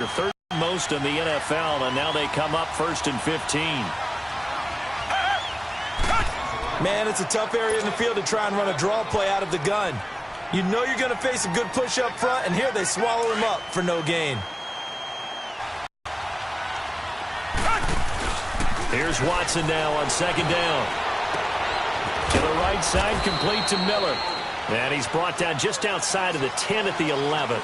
third most in the NFL, and now they come up 1st and 15. Man, it's a tough area in the field to try and run a draw play out of the gun. You know you're going to face a good push up front, and here they swallow him up for no gain. Here's Watson now on 2nd down. To the right side, complete to Miller. And he's brought down just outside of the 10 at the 11.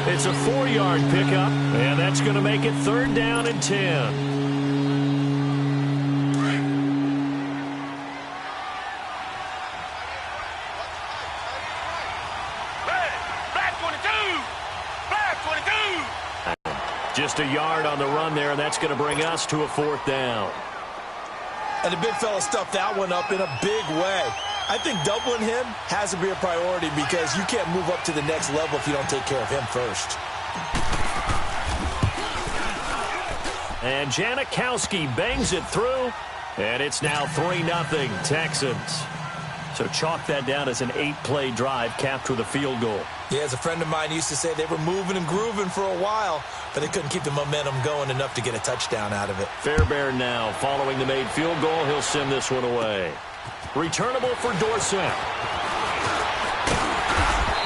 It's a 4-yard pickup, and that's going to make it 3rd down and 10. Just a yard on the run there, and that's going to bring us to a 4th down. And the big fella stuffed that one up in a big way. I think doubling him has to be a priority because you can't move up to the next level if you don't take care of him first. And Janikowski bangs it through, and it's now 3-0 Texans. So chalk that down as an 8-play drive capped with a field goal. Yeah, as a friend of mine used to say, they were moving and grooving for a while, but they couldn't keep the momentum going enough to get a touchdown out of it. Fairbairn now following the made field goal. He'll send this one away. Returnable for Dorsett.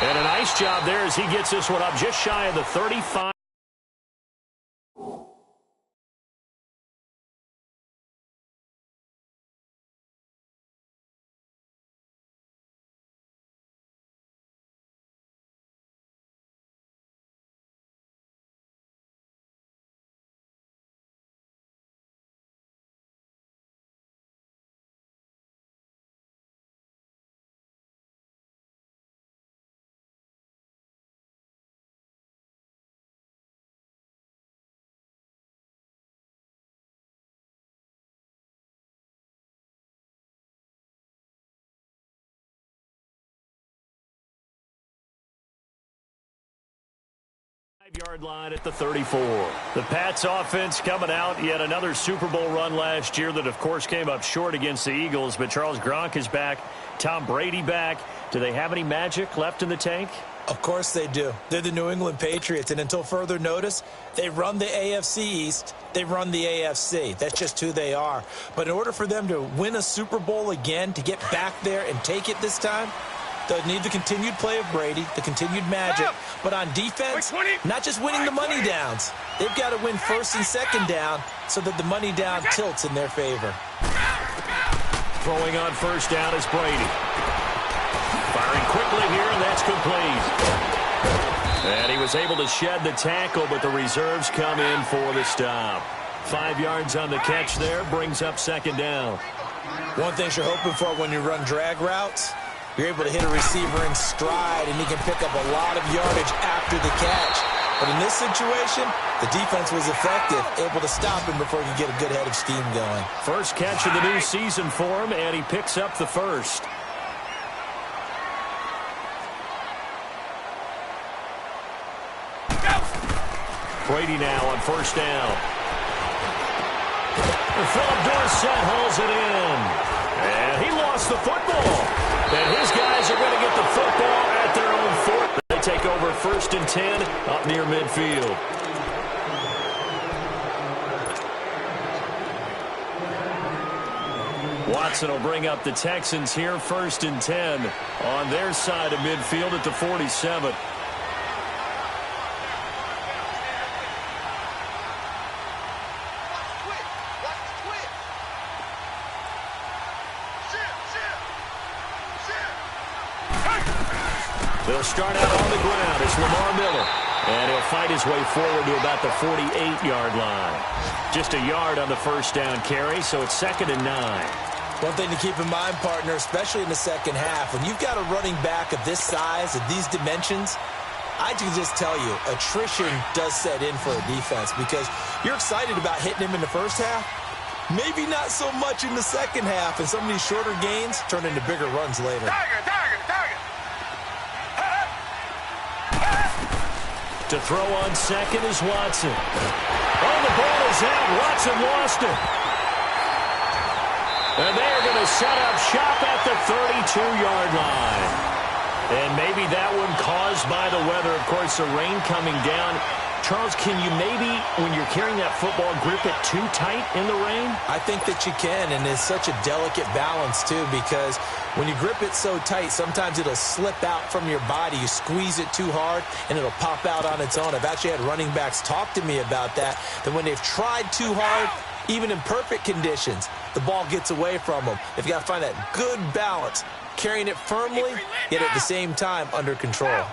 And a nice job there as he gets this one up just shy of the 35. Yard line at the 34. The Pats offense coming out. Yet another Super Bowl run last year that, of course, came up short against the Eagles. But Charles Gronk is back. Tom Brady back. Do they have any magic left in the tank? Of course they do. They're the New England Patriots, and until further notice, they run the AFC East. They run the AFC. That's just who they are. But in order for them to win a Super Bowl again, to get back there and take it this time, they'll need the continued play of Brady, the continued magic. But on defense, not just winning the money downs. They've got to win 1st and 2nd down so that the money down tilts in their favor. Throwing on 1st down is Brady. Firing quickly here, and that's complete. And he was able to shed the tackle, but the reserves come in for the stop. 5 yards on the catch there, brings up 2nd down. One thing you're hoping for when you run drag routes, you're able to hit a receiver in stride, and he can pick up a lot of yardage after the catch. But in this situation, the defense was effective, able to stop him before he could get a good head of steam going. First catch of the new season for him, and he picks up the first. Brady now on 1st down. Philip Dorsett hauls it in. And he lost the football. And his guys are going to get the football at their own 4. They take over 1st and 10 up near midfield. Watson will bring up the Texans here 1st and 10 on their side of midfield at the 47. They'll start out on the ground. It's Lamar Miller. And he'll fight his way forward to about the 48-yard line. Just a yard on the 1st down carry, so it's 2nd and 9. One thing to keep in mind, partner, especially in the second half, when you've got a running back of this size, of these dimensions, I can just tell you, attrition does set in for a defense because you're excited about hitting him in the first half. Maybe not so much in the second half, and some of these shorter gains turn into bigger runs later. To throw on 2nd is Watson. Oh, the ball is out. Watson lost it. And they're going to set up shop at the 32-yard line. And maybe that one caused by the weather. Of course, the rain coming down Charles, can you maybe, when you're carrying that football, grip it too tight in the rain? I think that you can, and it's such a delicate balance, too, because when you grip it so tight, sometimes it'll slip out from your body. You squeeze it too hard, and it'll pop out on its own. I've actually had running backs talk to me about that when they've tried too hard, even in perfect conditions, the ball gets away from them. They've got to find that good balance, carrying it firmly, yet at the same time under control.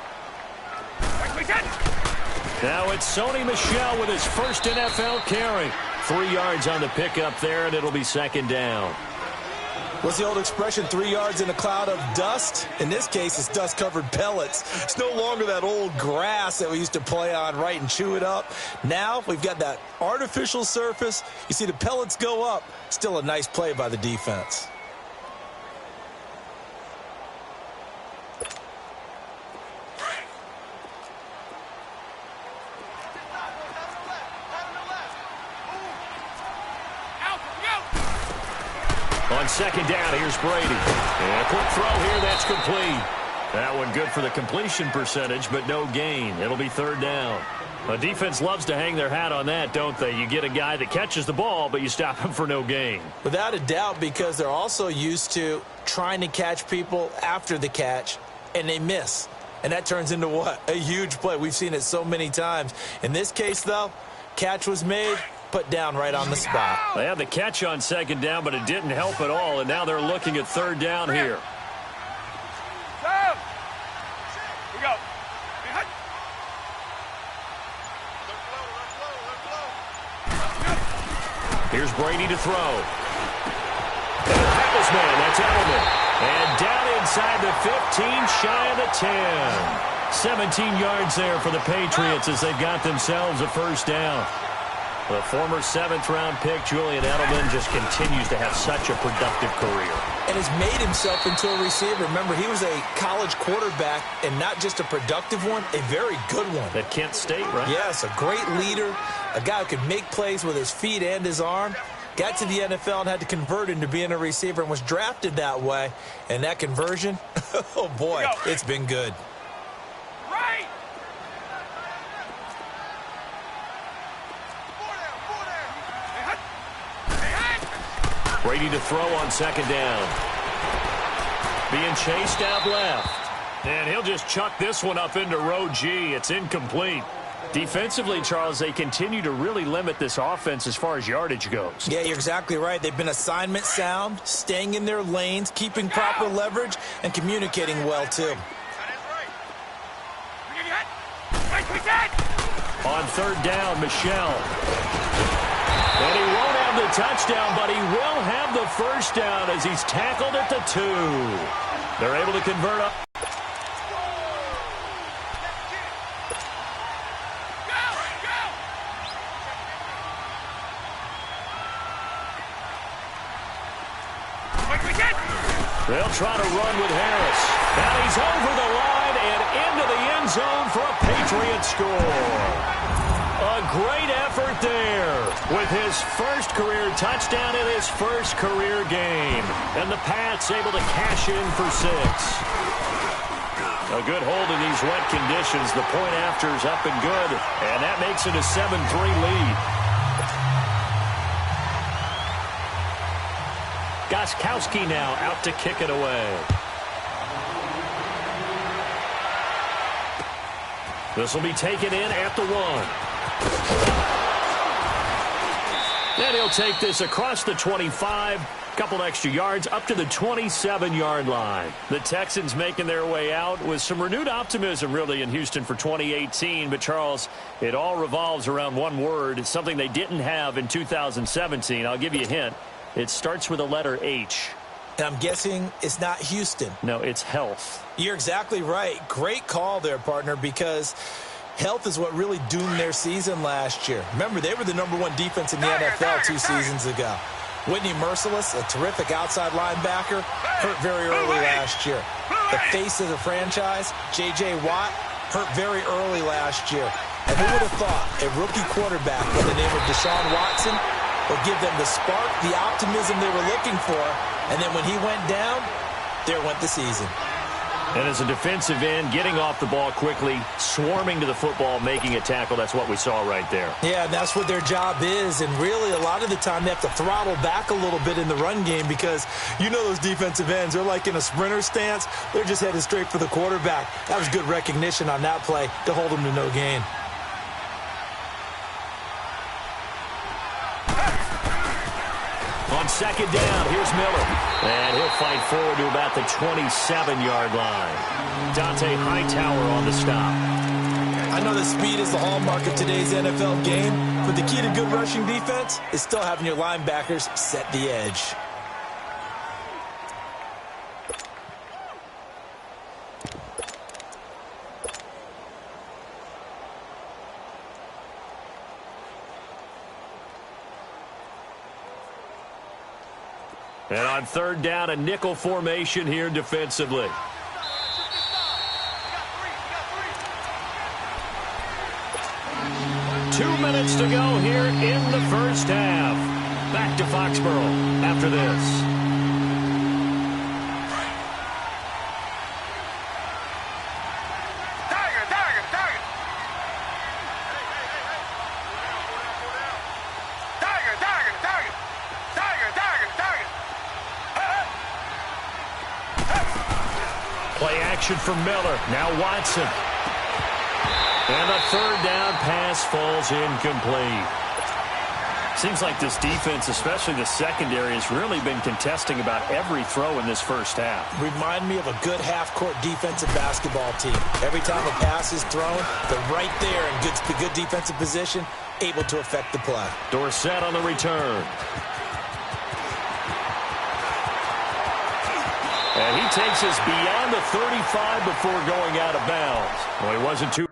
Now it's Sony Michel with his first NFL carry. 3 yards on the pickup there, and it'll be second down. What's the old expression, 3 yards in a cloud of dust? In this case, it's dust-covered pellets. It's no longer that old grass that we used to play on, right, and chew it up. Now we've got that artificial surface. You see the pellets go up. Still a nice play by the defense. On second down, here's Brady. And a quick throw here, that's complete. That one good for the completion percentage, but no gain. It'll be third down. A defense loves to hang their hat on that, don't they? You get a guy that catches the ball, but you stop him for no gain. Without a doubt, because they're also used to trying to catch people after the catch, and they miss. And that turns into what? A huge play. We've seen it so many times. In this case, though, catch was made, put down right on the spot. They had the catch on second down, but it didn't help at all, and now they're looking at third down here. Here's Brady to throw. And that was man, that's Edelman. And down inside the 15, shy of the 10. 17 yards there for the Patriots as they've got themselves a first down. The former 7th-round pick, Julian Edelman, just continues to have such a productive career. And has made himself into a receiver. Remember, he was a college quarterback, and not just a productive one, a very good one. At Kent State, right? Yes, a great leader, a guy who could make plays with his feet and his arm. Got to the NFL and had to convert into being a receiver and was drafted that way. And that conversion, oh boy, it's been good. Brady to throw on second down. Being chased out left. And he'll just chuck this one up into row G. It's incomplete. Defensively, Charles, they continue to really limit this offense as far as yardage goes. Yeah, you're exactly right. They've been assignment sound, staying in their lanes, keeping proper leverage, and communicating well, too. On third down, Michel. And he won't have the touchdown, but he will have the first down as he's tackled at the 2. They're able to convert up. They'll try to run with Harris. Now he's over the line and into the end zone for a Patriot score. A great effort there with his first career touchdown in his first career game. And the Pats able to cash in for 6. A good hold in these wet conditions. The point after is up and good. And that makes it a 7-3 lead. Gostkowski now out to kick it away. This will be taken in at the 1. And he'll take this across the 25, couple extra yards up to the 27-yard line. The Texans making their way out with some renewed optimism really in Houston for 2018. But, Charles, it all revolves around one word. It's something they didn't have in 2017. I'll give you a hint. It starts with a letter H. And I'm guessing it's not Houston. No, it's health. You're exactly right. Great call there, partner, because health is what really doomed their season last year. Remember, they were the #1 defense in the NFL 2 seasons ago. Whitney Merciless, a terrific outside linebacker, hurt very early last year. The face of the franchise, J.J. Watt, hurt very early last year. And who would have thought a rookie quarterback by the name of Deshaun Watson would give them the spark, the optimism they were looking for, and then when he went down, there went the season. And as a defensive end, getting off the ball quickly, swarming to the football, making a tackle, that's what we saw right there. Yeah, and that's what their job is. And really, a lot of the time, they have to throttle back a little bit in the run game because you know those defensive ends, they're like in a sprinter stance. They're just headed straight for the quarterback. That was good recognition on that play to hold them to no gain. On second down, here's Miller. And he'll fight forward to about the 27-yard line. Dante Hightower on the stop. I know that speed is the hallmark of today's NFL game, but the key to good rushing defense is still having your linebackers set the edge. And on third down, a nickel formation here defensively. Two minutes to go here in the first half. Back to Foxborough after this. Play action for Miller. Now Watson. And the third down pass falls incomplete. Seems like this defense, especially the secondary, has really been contesting about every throw in this first half. Remind me of a good half-court defensive basketball team. Every time a pass is thrown, they're right there in good defensive position, able to affect the play. Dorsett on the return. And he takes us beyond the 35 before going out of bounds. Well, he wasn't too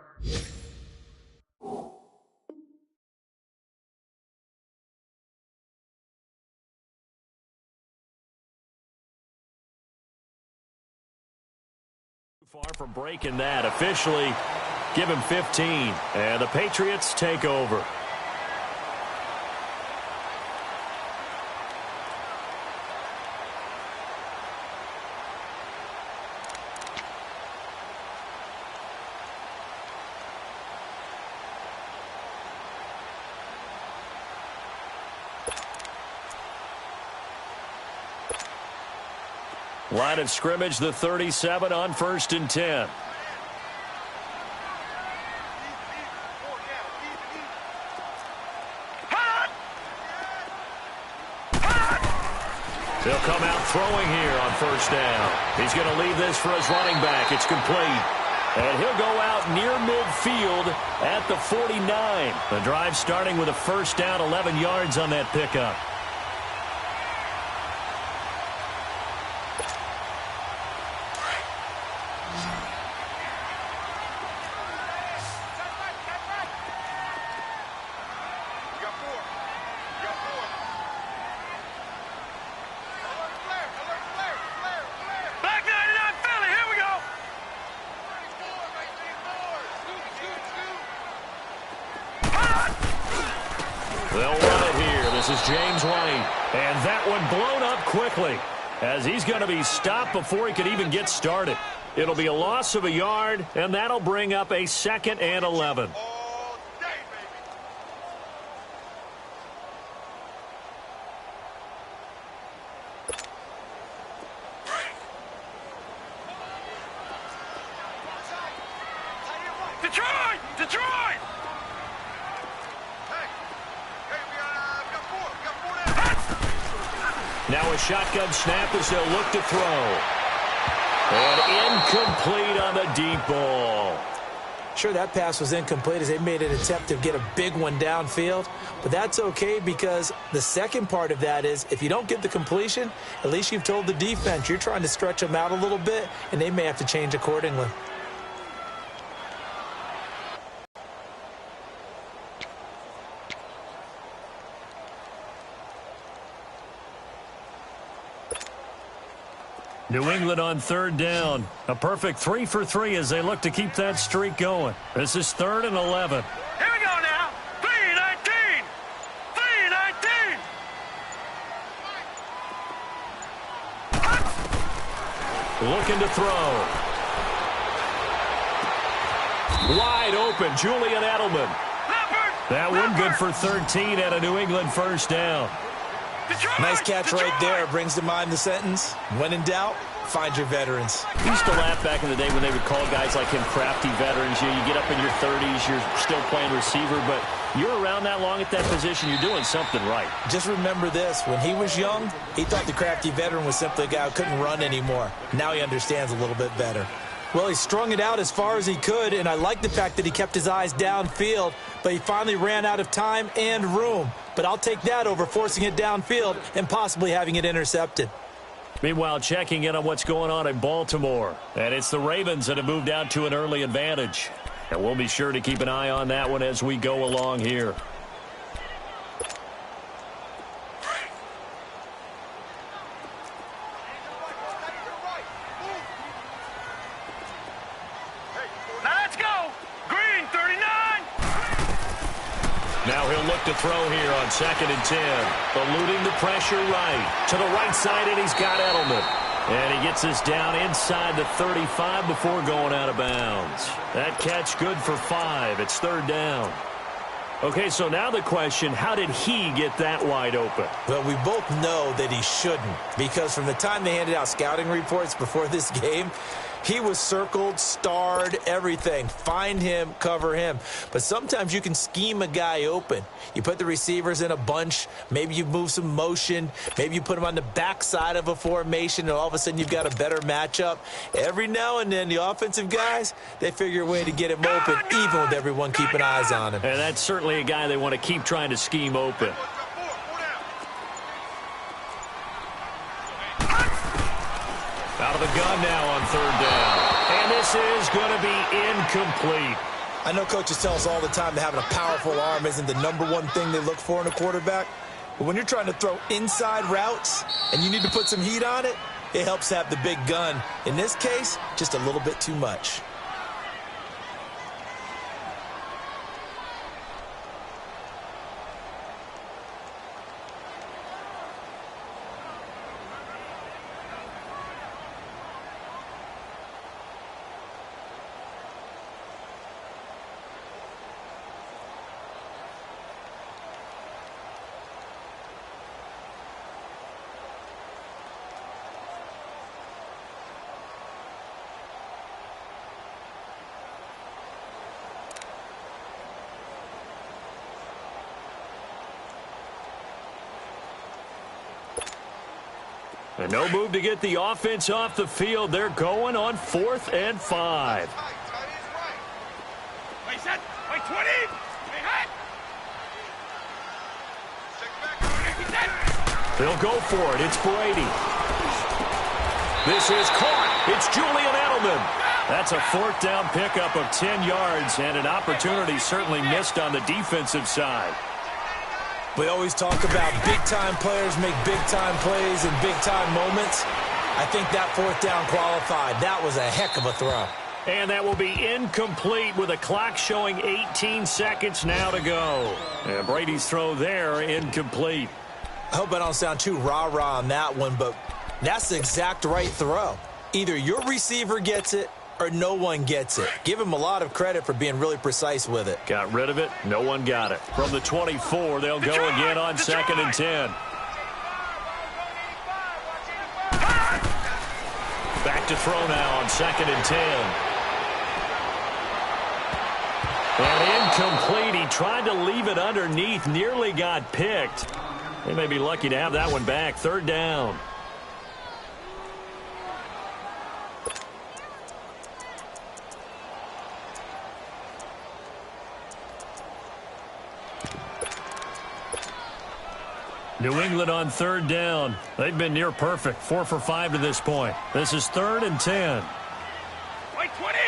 far from breaking that. Officially, give him 15. And the Patriots take over. Line of scrimmage, the 37 on 1st and 10. He'll come out throwing here on 1st down. He's going to leave this for his running back. It's complete. And he'll go out near midfield at the 49. The drive starting with a 1st down, 11 yards on that pickup. They'll run it here. This is James White. And that one blown up quickly as he's going to be stopped before he could even get started. It'll be a loss of a yard, and that'll bring up a 2nd and 11. Detroit! Now a shotgun snap as they'll look to throw. And incomplete on the deep ball. Sure, that pass was incomplete as they made an attempt to get a big one downfield. But that's okay because the second part of that is if you don't get the completion, at least you've told the defense you're trying to stretch them out a little bit, and they may have to change accordingly. New England on 3rd down. A perfect 3 for 3 as they look to keep that streak going. This is 3rd and 11. Here we go now. 3-19. 3-19. Looking to throw. Wide open, Julian Edelman. That one good for 13 at a New England first down. Nice catch right there. Brings to mind the sentence, when in doubt, find your veterans. We used to laugh back in the day when they would call guys like him crafty veterans. You get up in your 30s, you're still playing receiver, but you're around that long at that position, you're doing something right. Just remember this. When he was young, he thought the crafty veteran was simply a guy who couldn't run anymore. Now he understands a little bit better. Well, he strung it out as far as he could, and I like the fact that he kept his eyes downfield, but he finally ran out of time and room. But I'll take that over forcing it downfield and possibly having it intercepted. Meanwhile, checking in on what's going on in Baltimore. And it's the Ravens that have moved out to an early advantage. And we'll be sure to keep an eye on that one as we go along here. Now he'll look to throw here on 2nd and 10. Eluding the pressure right. To the right side, and he's got Edelman. And he gets this down inside the 35 before going out of bounds. That catch good for 5. It's 3rd down. Okay, so now the question, how did he get that wide open? Well, we both know that he shouldn't, because from the time they handed out scouting reports before this game, he was circled, starred, everything. Find him, cover him. But sometimes you can scheme a guy open. You put the receivers in a bunch. Maybe you move some motion. Maybe you put them on the backside of a formation, and all of a sudden you've got a better matchup. Every now and then, the offensive guys, they figure a way to get him open, even with everyone keeping eyes on him. And that's certainly a guy they want to keep trying to scheme open. Out of the gun now on 3rd down. And this is going to be incomplete. I know coaches tell us all the time that having a powerful arm isn't the #1 thing they look for in a quarterback. But when you're trying to throw inside routes and you need to put some heat on it, it helps to have the big gun. In this case, just a little bit too much. And no move to get the offense off the field. They're going on 4th and 5. Wait, set. Wait, 20. Wait, hot. They'll go for it. It's Brady. This is caught. It's Julian Edelman. That's a 4th down pickup of 10 yards and an opportunity certainly missed on the defensive side. We always talk about big-time players make big-time plays in big-time moments. I think that 4th down qualified. That was a heck of a throw. And that will be incomplete with a clock showing 18 seconds now to go. And Brady's throw there, incomplete. I hope I don't sound too rah-rah on that one, but that's the exact right throw. Either your receiver gets it or no one gets it. Give him a lot of credit for being really precise with it. Got rid of it. No one got it. From the 24, they'll go again on 2nd and 10. Back to throw now on 2nd and 10. And incomplete. He tried to leave it underneath. Nearly got picked. They may be lucky to have that one back. 3rd down. New England on 3rd down. They've been near perfect. 4 for 5 to this point. This is 3rd and 10. Wait, 20.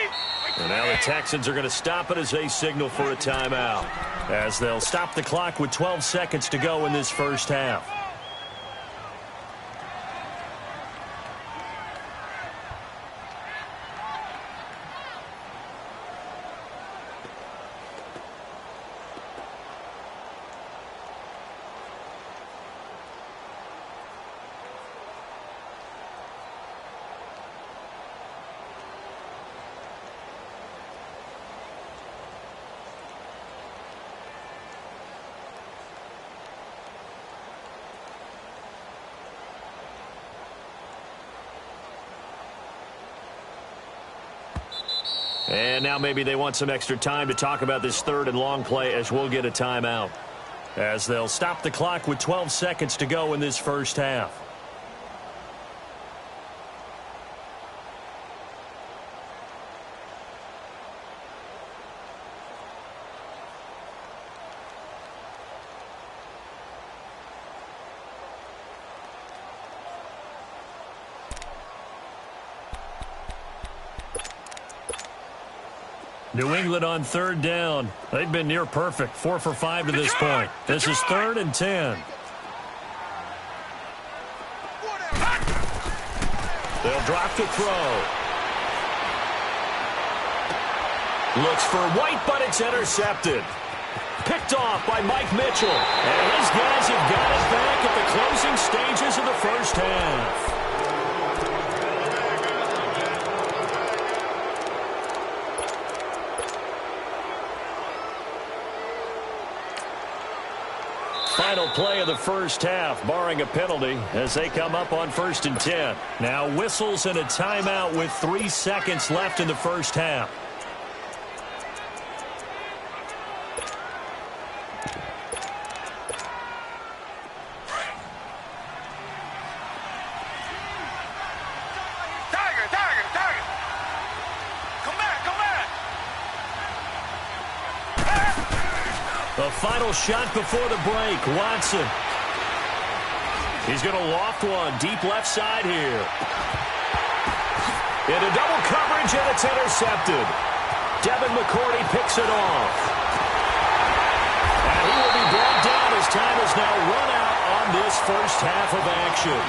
And now the Texans are going to stop it as they signal for a timeout, as they'll stop the clock with 12 seconds to go in this first half. And now maybe they want some extra time to talk about this third and long play as we'll get a timeout. As they'll stop the clock with 12 seconds to go in this first half. New England on third down. They've been near perfect, 4 for 5 to this point. This is 3rd and 10. They'll drop to throw. Looks for White, but it's intercepted. Picked off by Mike Mitchell. And his guys have got it back at the closing stages of the first half. Final play of the first half, barring a penalty, as they come up on 1st and 10. Now whistles and a timeout with 3 seconds left in the first half. Tiger. Come back. The final shot before the break, Watson. He's going to loft one deep left side here. Into double coverage, and it's intercepted. Devin McCourty picks it off. And he will be brought down as time is now run out on this first half of action.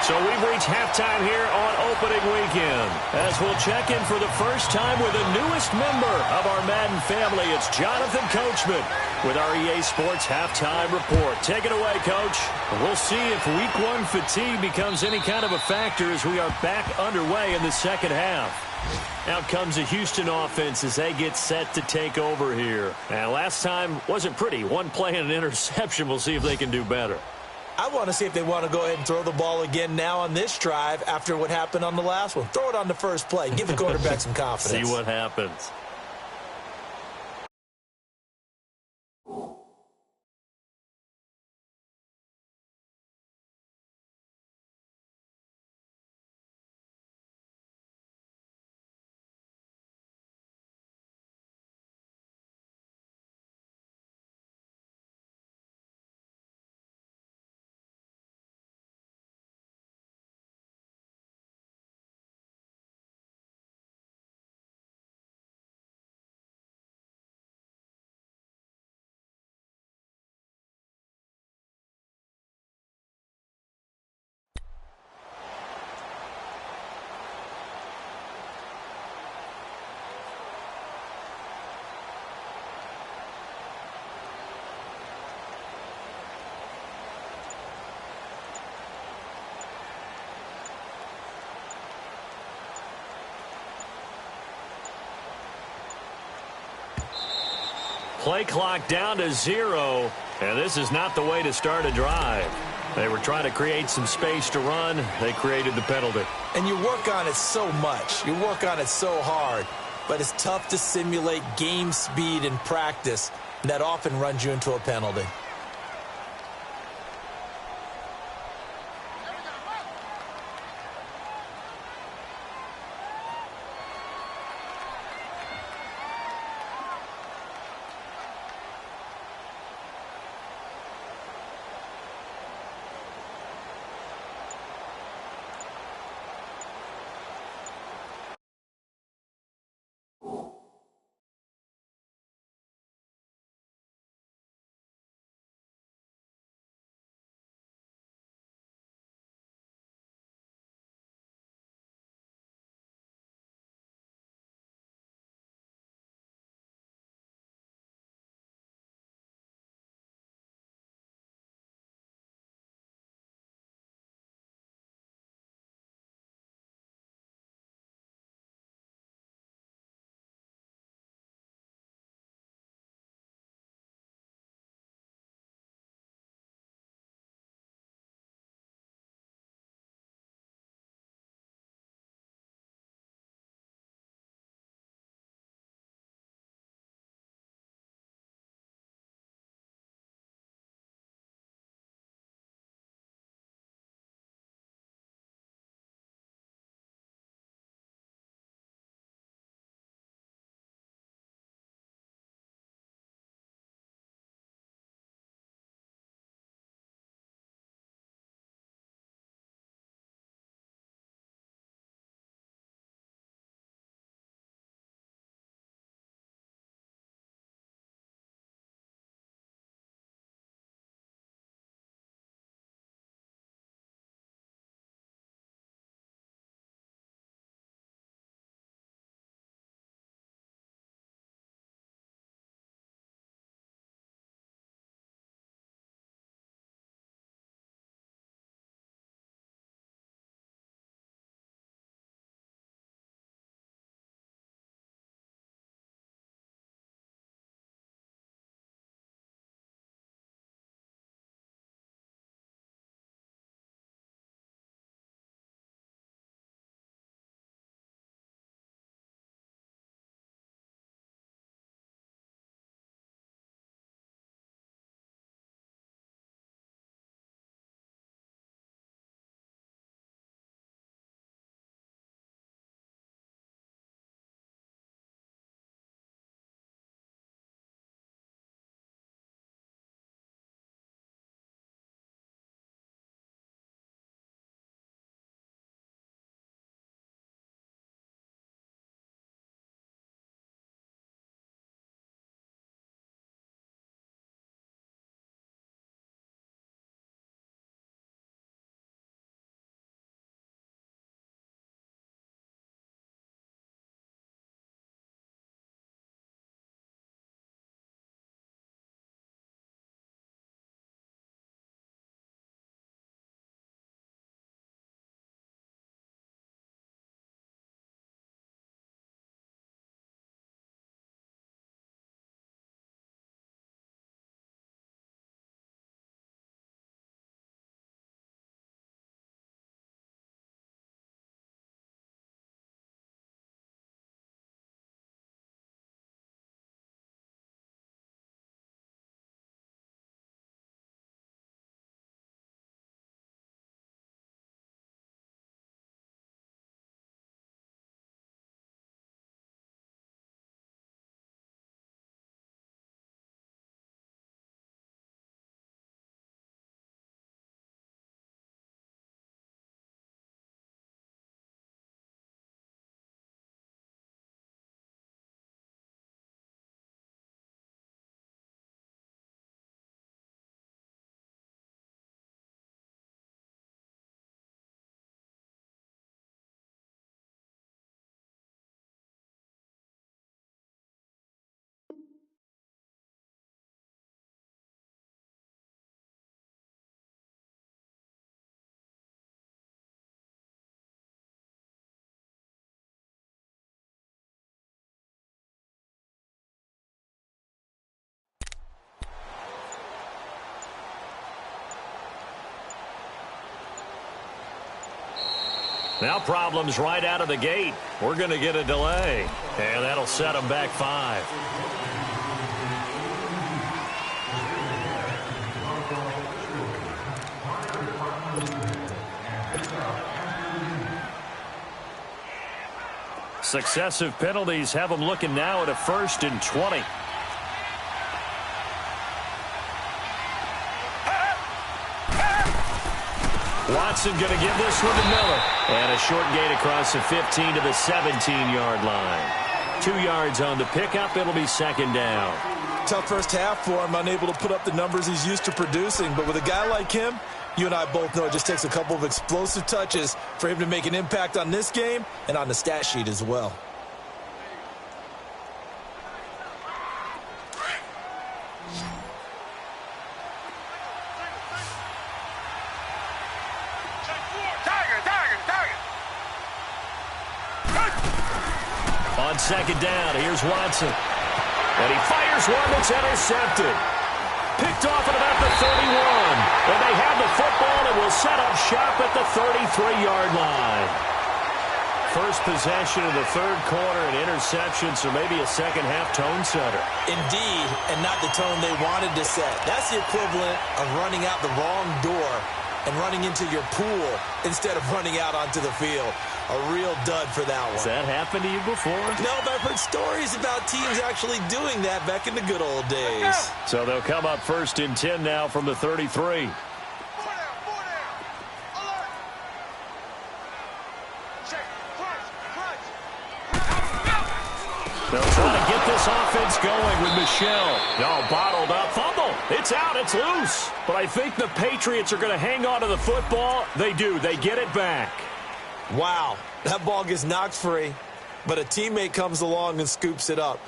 So we've reached halftime here on opening weekend. As we'll check in for the first time with the newest member of our Madden family, it's Jonathan Coachman with our EA Sports Halftime Report. Take it away, Coach. We'll see if Week 1 fatigue becomes any kind of a factor as we are back underway in the second half. Out comes the Houston offense as they get set to take over here. And last time wasn't pretty. One play and an interception. We'll see if they can do better. I want to see if they want to go ahead and throw the ball again now on this drive after what happened on the last one. Throw it on the first play. Give the quarterback some confidence. See what happens. Play clock down to 0, and this is not the way to start a drive. They were trying to create some space to run. They created the penalty. And you work on it so much. You work on it so hard. But it's tough to simulate game speed in practice. And that often runs you into a penalty. Now problems right out of the gate. We're going to get a delay, and that'll set them back 5. Successive penalties have them looking now at a 1st and 20. Watson going to give this one to Miller. And a short gain across the 15 to the 17-yard line. 2 yards on the pickup. It'll be 2nd down. Tough first half for him, unable to put up the numbers he's used to producing. But with a guy like him, you and I both know it just takes a couple of explosive touches for him to make an impact on this game and on the stat sheet as well. On 2nd down, here's Watson. And he fires one that's intercepted. Picked off at about the 31. And they have the football and will set up shop at the 33-yard line. First possession of the 3rd quarter, an interception, so maybe a second-half tone setter. Indeed, and not the tone they wanted to set. That's the equivalent of running out the wrong door and running into your pool instead of running out onto the field. A real dud for that one. Has that happened to you before? No, but I've heard stories about teams actually doing that back in the good old days. So they'll come up 1st and 10 now from the 33. They'll try to get this offense going with Michel. No, bottled up. Fumble. It's out. It's loose. But I think the Patriots are going to hang on to the football. They do. They get it back. Wow, that ball gets knocked free, but a teammate comes along and scoops it up.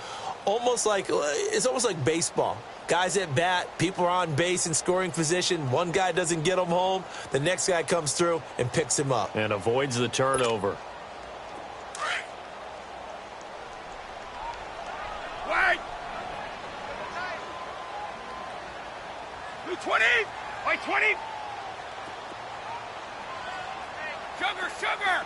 It's almost like baseball. Guys at bat, people are on base in scoring position. One guy doesn't get him home. The next guy comes through and picks him up. And avoids the turnover. Wait! 20! Wait, 20! Sugar!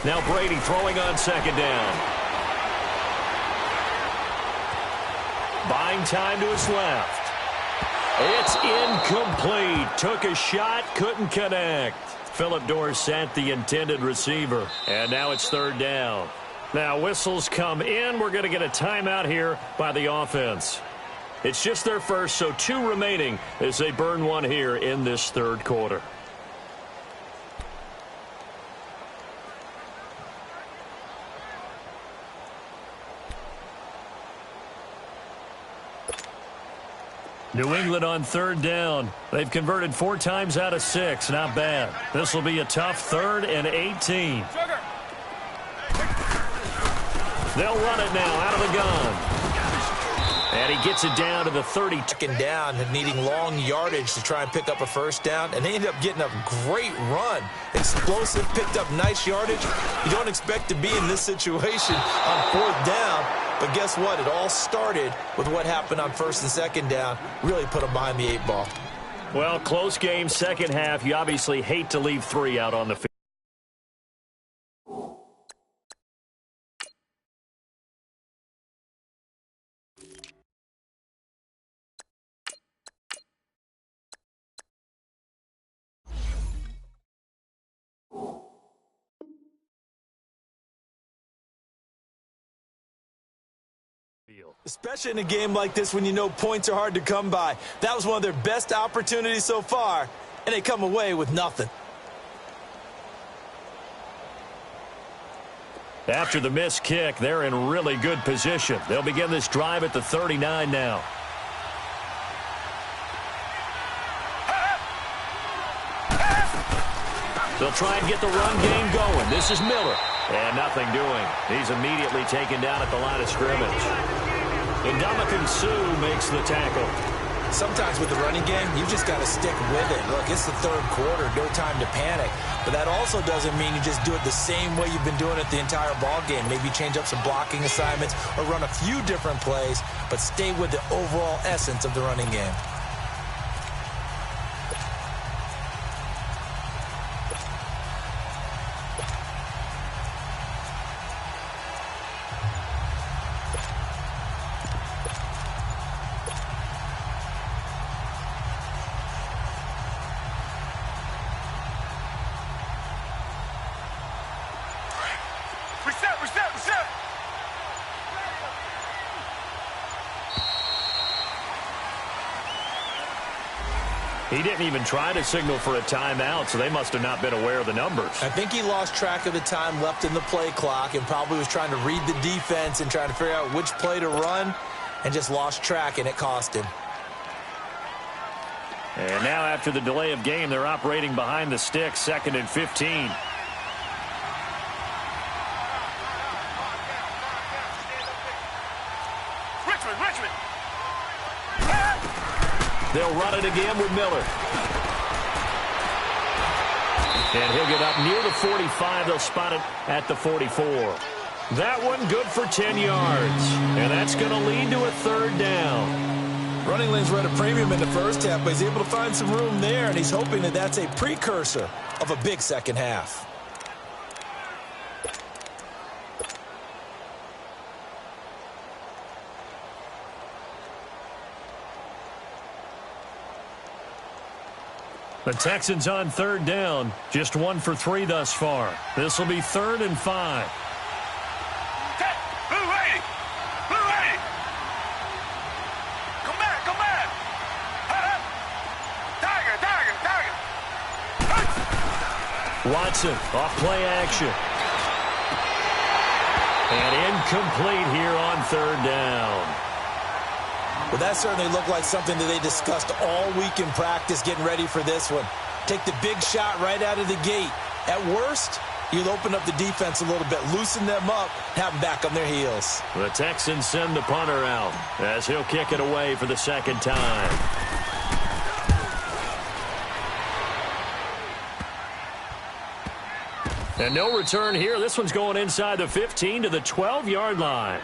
Now Brady throwing on 2nd down. Buying time to his left. It's incomplete. Took a shot, couldn't connect. Phillip Dorsett, the intended receiver. And now it's 3rd down. Now whistles come in. We're going to get a timeout here by the offense. It's just their first, so 2 remaining as they burn one here in this 3rd quarter. New England on 3rd down. They've converted 4 times out of 6. Not bad. This will be a tough 3rd and 18. They'll run it now out of the gun. And he gets it down to the 30. Taken down and needing long yardage to try and pick up a 1st down. And they ended up getting a great run. Explosive, picked up nice yardage. You don't expect to be in this situation on 4th down. But guess what? It all started with what happened on 1st and 2nd down. Really put them behind the 8 ball. Well, close game, second half. You obviously hate to leave 3 out on the field. Especially in a game like this when you know points are hard to come by. That was one of their best opportunities so far, and they come away with nothing. After the missed kick, they're in really good position. They'll begin this drive at the 39 now. They'll try and get the run game going. This is Miller. And nothing doing. He's immediately taken down at the line of scrimmage. Ndamukong Suh makes the tackle. Sometimes with the running game, you've just got to stick with it. Look, it's the 3rd quarter, no time to panic. But that also doesn't mean you just do it the same way you've been doing it the entire ball game. Maybe change up some blocking assignments or run a few different plays, but stay with the overall essence of the running game. Reset, reset, reset. He didn't even try to signal for a timeout, so they must have not been aware of the numbers. I think he lost track of the time left in the play clock and probably was trying to read the defense and trying to figure out which play to run and just lost track, and it cost him. And now after the delay of game, they're operating behind the sticks, 2nd and 15. Richmond. They'll run it again with Miller. And he'll get up near the 45. They'll spot it at the 44. That one good for 10 yards. And that's going to lead to a 3rd down. Running lanes were at a premium in the first half, but he's able to find some room there, and he's hoping that that's a precursor of a big second half. The Texans on 3rd down. Just 1 for 3 thus far. This will be 3rd and 5. Blue lady. Come back. Tiger. Watson off play action. And incomplete here on 3rd down. Well, that certainly looked like something that they discussed all week in practice getting ready for this one. Take the big shot right out of the gate. At worst, you'll open up the defense a little bit, loosen them up, have them back on their heels. The Texans send the punter out as he'll kick it away for the 2nd time. And no return here. This one's going inside the 15 to the 12-yard line.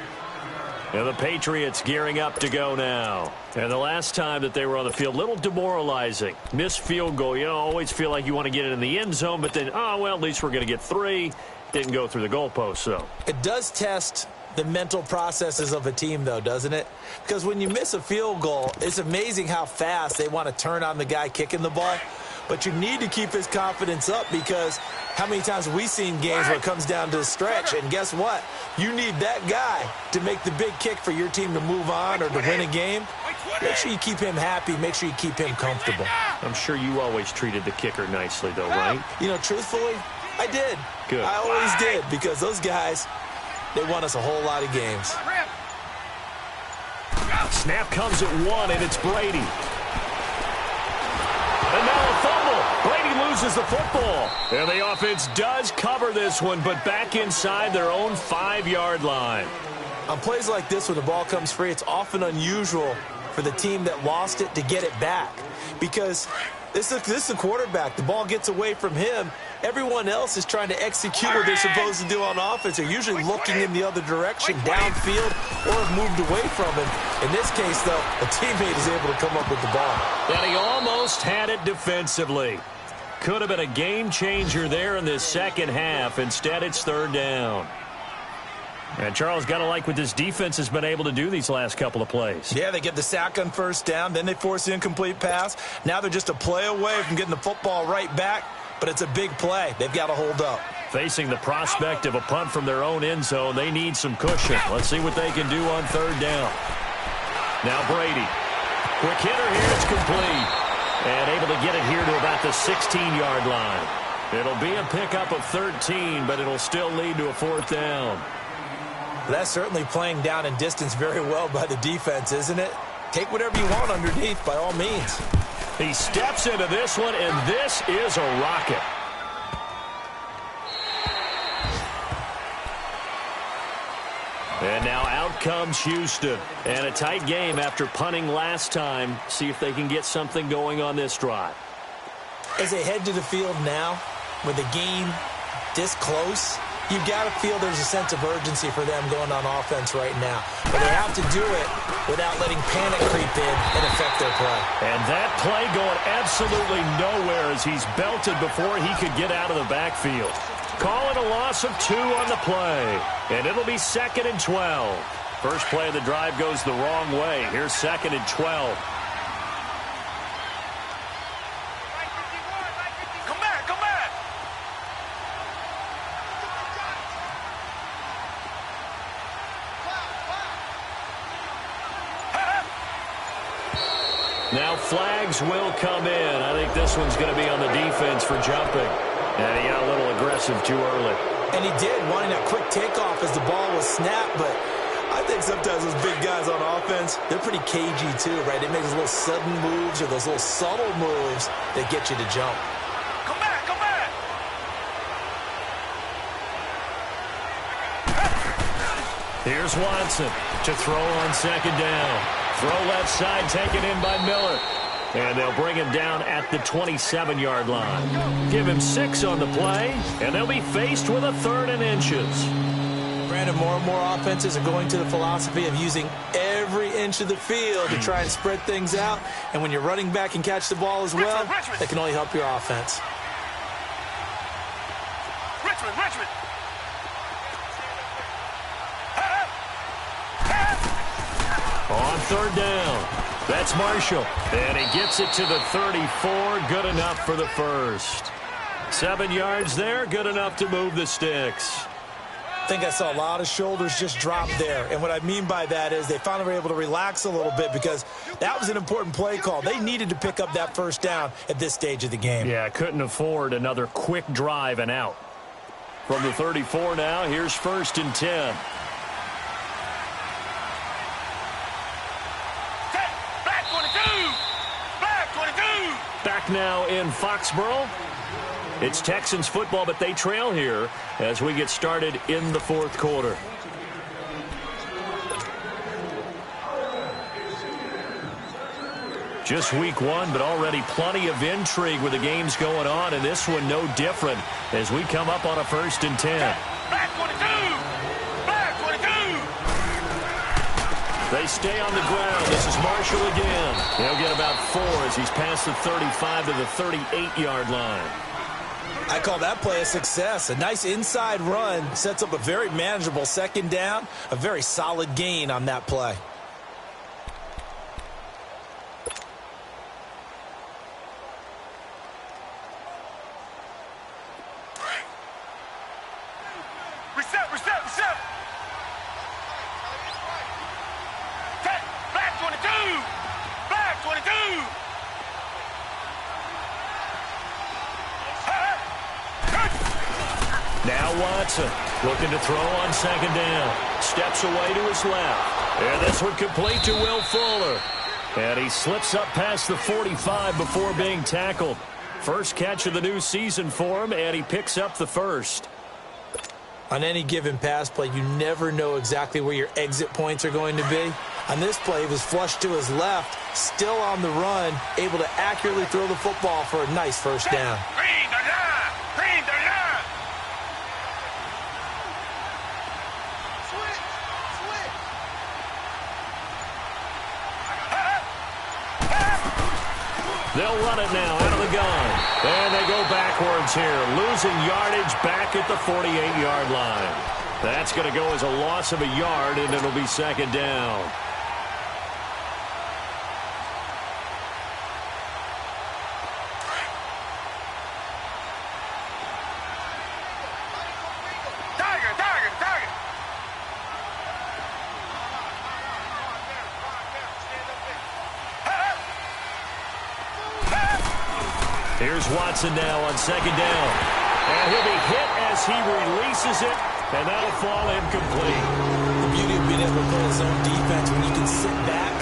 And the Patriots gearing up to go now. And the last time that they were on the field, a little demoralizing. Missed field goal. You know, always feel like you want to get it in the end zone, but then, oh, well, at least we're going to get 3. Didn't go through the goalpost, so. It does test the mental processes of a team, though, doesn't it? Because when you miss a field goal, it's amazing how fast they want to turn on the guy kicking the ball. But you need to keep his confidence up, because how many times have we seen games where it comes down to the stretch, and guess what? You need that guy to make the big kick for your team to move on or to win a game. Make sure you keep him happy. Make sure you keep him comfortable. I'm sure you always treated the kicker nicely, though, right? You know, truthfully, I did. Good. I always did, because those guys, they won us a whole lot of games. Snap comes at 1, and it's Brady. And now a fumble. Brady loses the football. And the offense does cover this one, but back inside their own 5-yard line. On plays like this, when the ball comes free, it's often unusual for the team that lost it to get it back, because this is the quarterback. The ball gets away from him. Everyone else is trying to execute what they're supposed to do on offense. They're usually looking in the other direction, downfield, or have moved away from him. In this case, though, a teammate is able to come up with the ball. And he almost had it defensively. Could have been a game changer there in this second half. Instead, it's 3rd down. And Charles, got to like what this defense has been able to do these last couple of plays. Yeah, they get the sack on 1st down, then they force the incomplete pass. Now they're just a play away from getting the football right back, but it's a big play. They've got to hold up. Facing the prospect of a punt from their own end zone, they need some cushion. Let's see what they can do on 3rd down. Now Brady. Quick hitter here, it's complete. And able to get it here to about the 16-yard line. It'll be a pickup of 13, but it'll still lead to a 4th down. That's certainly playing down and distance very well by the defense, isn't it? Take whatever you want underneath, by all means. He steps into this one, and this is a rocket. And now out comes Houston. And a tight game after punting last time. See if they can get something going on this drive. As they head to the field now, with the game this close, you've got to feel there's a sense of urgency for them going on offense right now. But they have to do it without letting panic creep in and affect their play. And that play going absolutely nowhere as he's belted before he could get out of the backfield. Call it a loss of 2 on the play. And it'll be 2nd and 12. First play of the drive goes the wrong way. Here's 2nd and 12. Now flags will come in. I think this one's going to be on the defense for jumping. And he got a little aggressive too early. And he did, wanting that quick takeoff as the ball was snapped, but I think sometimes those big guys on offense, they're pretty cagey too, right? They make those little sudden moves or those little subtle moves that get you to jump. Come back, come back. Here's Watson to throw on second down. Throw left side, taken in by Miller. And they'll bring him down at the 27-yard line. Give him 6 on the play, and they'll be faced with a 3rd and inches. Brandon, more and more offenses are going to the philosophy of using every inch of the field to try and spread things out. And when you're running back and catch the ball as well, that can only help your offense. Richmond. On 3rd down, that's Marshall. And he gets it to the 34. Good enough for the first. 7 yards there, good enough to move the sticks. I think I saw a lot of shoulders just drop there. And what I mean by that is they finally were able to relax a little bit because that was an important play call. They needed to pick up that first down at this stage of the game. Yeah, couldn't afford another quick drive and out. From the 34 now, here's 1st and 10. Back now in Foxborough. It's Texans football, but they trail here as we get started in the 4th quarter. Just week 1, but already plenty of intrigue with the games going on, and this one no different as we come up on a 1st and 10. Back 22! They stay on the ground. This is Marshall again. He'll get about 4 as he's past the 35 to the 38-yard line. I call that play a success. A nice inside run sets up a very manageable 2nd down, a very solid gain on that play. Reset. Back 22! Now Watson looking to throw on 2nd down. Steps away to his left. And this one complete to Will Fuller. And he slips up past the 45 before being tackled. First catch of the new season for him, and he picks up the first. On any given pass play, you never know exactly where your exit points are going to be. On this play, he was flushed to his left, still on the run, able to accurately throw the football for a nice 1st down. Green the line! They'll run it now out of the gun. And they go backwards here, losing yardage back at the 48-yard line. That's going to go as a loss of a yard, and it'll be 2nd down. Target! Here's Watson now on 2nd down. And he'll be hit as he releases it, and that'll fall incomplete. The beauty of being able to play his own defense when you can sit back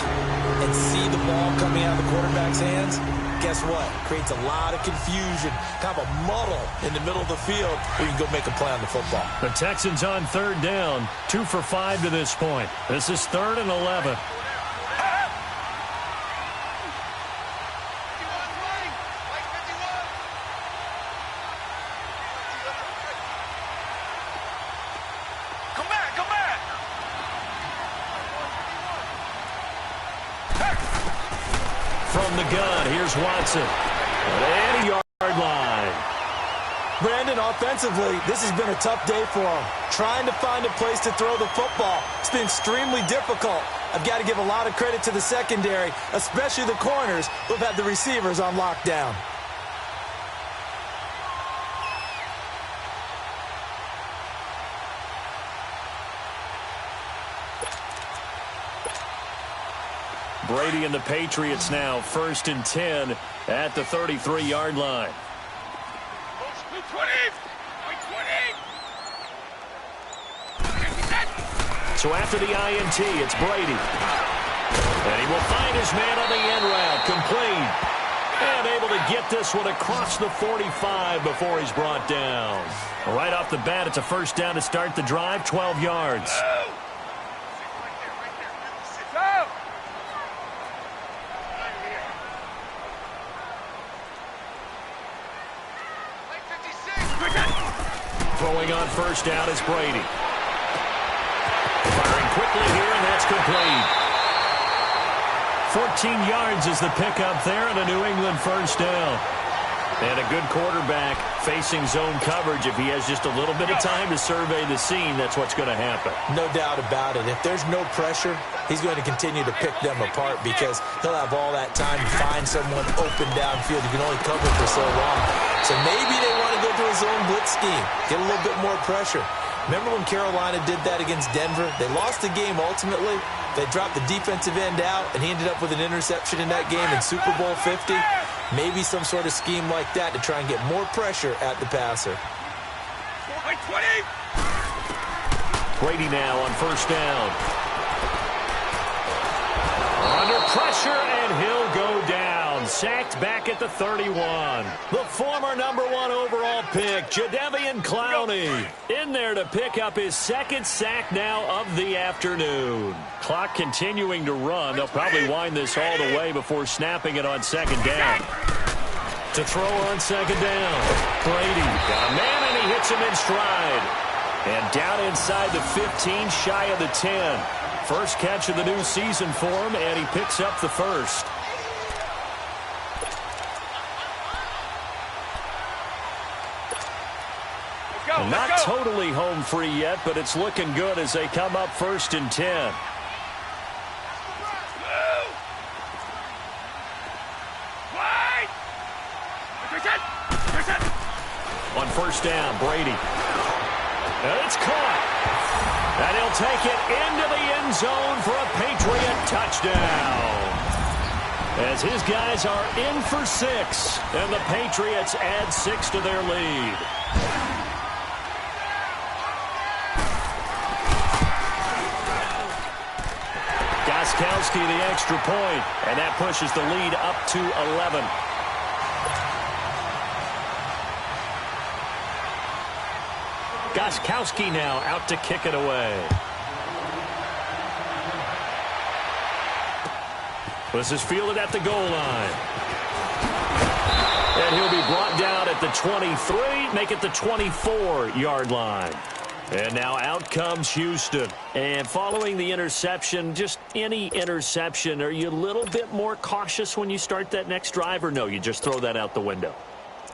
and see the ball coming out of the quarterback's hands, guess what? Creates a lot of confusion, kind of a muddle in the middle of the field where you can go make a play on the football. The Texans on 3rd down, 2 for 5 to this point. This is 3rd and 11. From the gun, here's Watson. And a yard line. Brandon, offensively, this has been a tough day for him. Trying to find a place to throw the football. It's been extremely difficult. I've got to give a lot of credit to the secondary, especially the corners who've had the receivers on lockdown. Brady and the Patriots now 1st and 10 at the 33-yard line. So after the INT, it's Brady. And he will find his man on the end route, complete. And able to get this one across the 45 before he's brought down. Right off the bat, it's a first down to start the drive, 12 yards. Throwing on first down is Brady. Firing quickly here, and that's complete. 14 yards is the pickup there, and a New England first down. And a good quarterback facing zone coverage. If he has just a little bit of time to survey the scene, that's what's going to happen. No doubt about it. If there's no pressure, he's going to continue to pick them apart because he'll have all that time to find someone open downfield. You can only cover for so long. So maybe they want to go to a zone blitz scheme, get a little bit more pressure. Remember when Carolina did that against Denver? They lost the game ultimately. They dropped the defensive end out, and he ended up with an interception in that game in Super Bowl 50. Maybe some sort of scheme like that to try and get more pressure at the passer. Brady now on first down. Under pressure, and he'll go down. Sacked back at the 31. The former #1 overall pick, Jadeveon Clowney, in there to pick up his second sack now of the afternoon. Clock continuing to run. They'll probably wind this all the way before snapping it on second down. To throw on second down, Brady got a man, and he hits him in stride. And down inside the 15, shy of the 10. First catch of the new season for him, and he picks up the first. Not totally home free yet, but it's looking good as they come up 1st and 10. On first down, Brady. And it's caught. And he'll take it into the end zone for a Patriot touchdown. As his guys are in for 6, and the Patriots add 6 to their lead. Gostkowski the extra point, and that pushes the lead up to 11. Gostkowski now out to kick it away. This is fielded at the goal line. And he'll be brought down at the 23, make it the 24-yard line. And now out comes Houston. And following the interception, just any interception, are you a little bit more cautious when you start that next drive, or no, you just throw that out the window?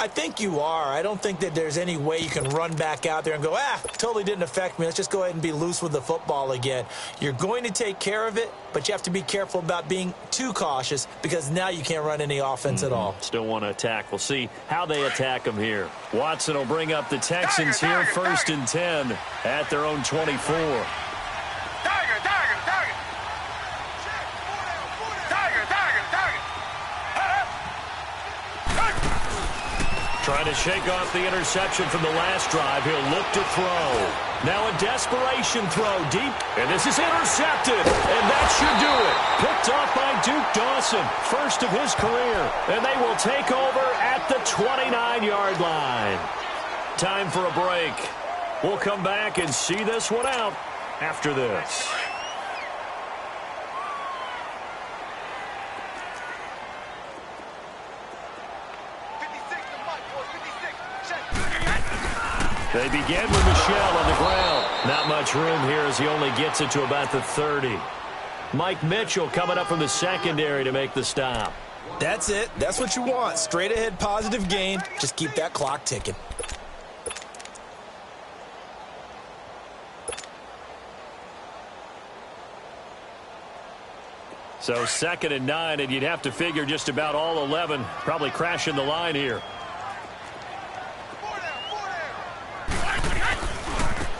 I think you are. I don't think that there's any way you can run back out there and go, totally didn't affect me. Let's just go ahead and be loose with the football again. You're going to take care of it, but you have to be careful about being too cautious because now you can't run any offense at all. Still want to attack. We'll see how they attack them here. Watson will bring up the Texans here, 1st and 10 at their own 24. Trying to shake off the interception from the last drive. He'll look to throw. Now a desperation throw deep. And this is intercepted. And that should do it. Picked off by Duke Dawson. First of his career. And they will take over at the 29-yard line. Time for a break. We'll come back and see this one out after this. They begin with Michel on the ground. Not much room here as he only gets it to about the 30. Mike Mitchell coming up from the secondary to make the stop. That's it. That's what you want. Straight ahead positive gain. Just keep that clock ticking. So 2nd and 9, and you'd have to figure just about all 11 probably crashing the line here.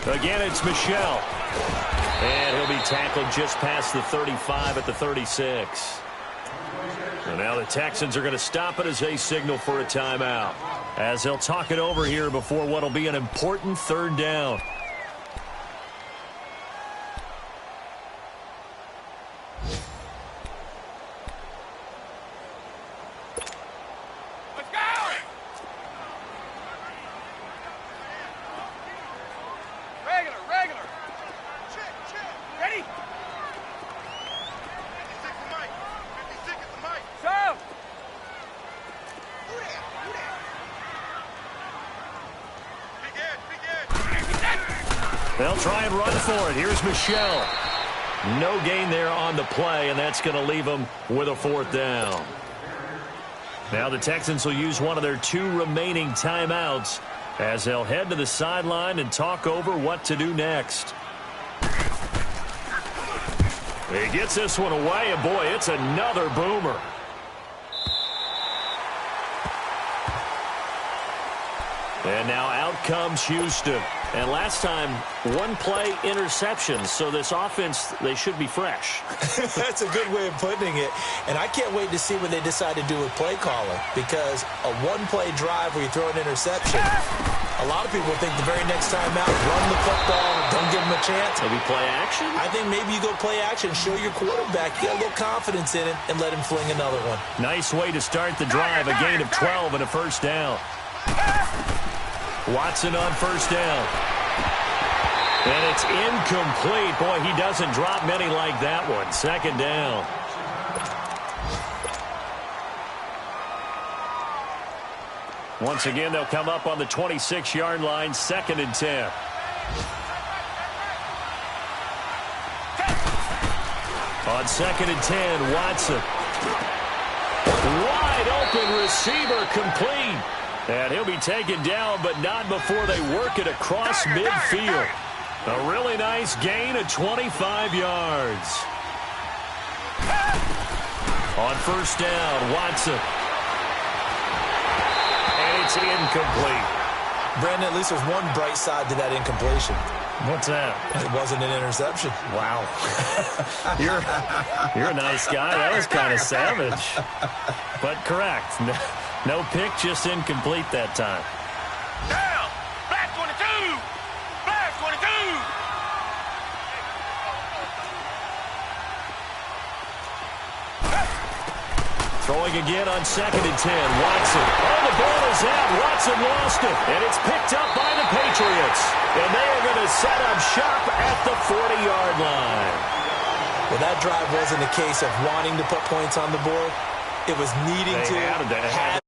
Again, it's Michel. And he'll be tackled just past the 35 at the 36. So now the Texans are going to stop it as they signal for a timeout, as they'll talk it over here before what will be an important third down. They'll try and run for it. Here's Michelle. No gain there on the play, and that's going to leave them with a fourth down. Now the Texans will use one of their 2 remaining timeouts as they'll head to the sideline and talk over what to do next. He gets this one away, and boy, it's another boomer. And now out comes Houston. And last time, 1-play interception. So this offense, they should be fresh. That's a good way of putting it. And I can't wait to see what they decide to do with play calling. Because a 1-play drive where you throw an interception, a lot of people think the very next time out, run the football, don't give them a chance. Maybe play action? I think maybe you go play action, show your quarterback, get a little confidence in it, and let him fling another one. Nice way to start the drive. A gain of 12 and a first down. Watson on first down. And it's incomplete. Boy, he doesn't drop many like that one. Second down. Once again, they'll come up on the 26-yard line, 2nd and 10. On 2nd and 10, Watson. Wide open receiver, complete. And he'll be taken down, but not before they work it across midfield. A really nice gain of 25 yards. On first down, Watson. And it's incomplete. Brandon, at least there's one bright side to that incompletion. What's that? It wasn't an interception. Wow. You're a nice guy. That was kind of savage. But correct. No pick, just incomplete that time. Down! Black 22! Black 22! Throwing again on 2nd and 10. Watson. Oh, the ball is out. Watson lost it. And it's picked up by the Patriots. And they are going to set up shop at the 40-yard line. Well, that drive wasn't a case of wanting to put points on the board. It was needing to, had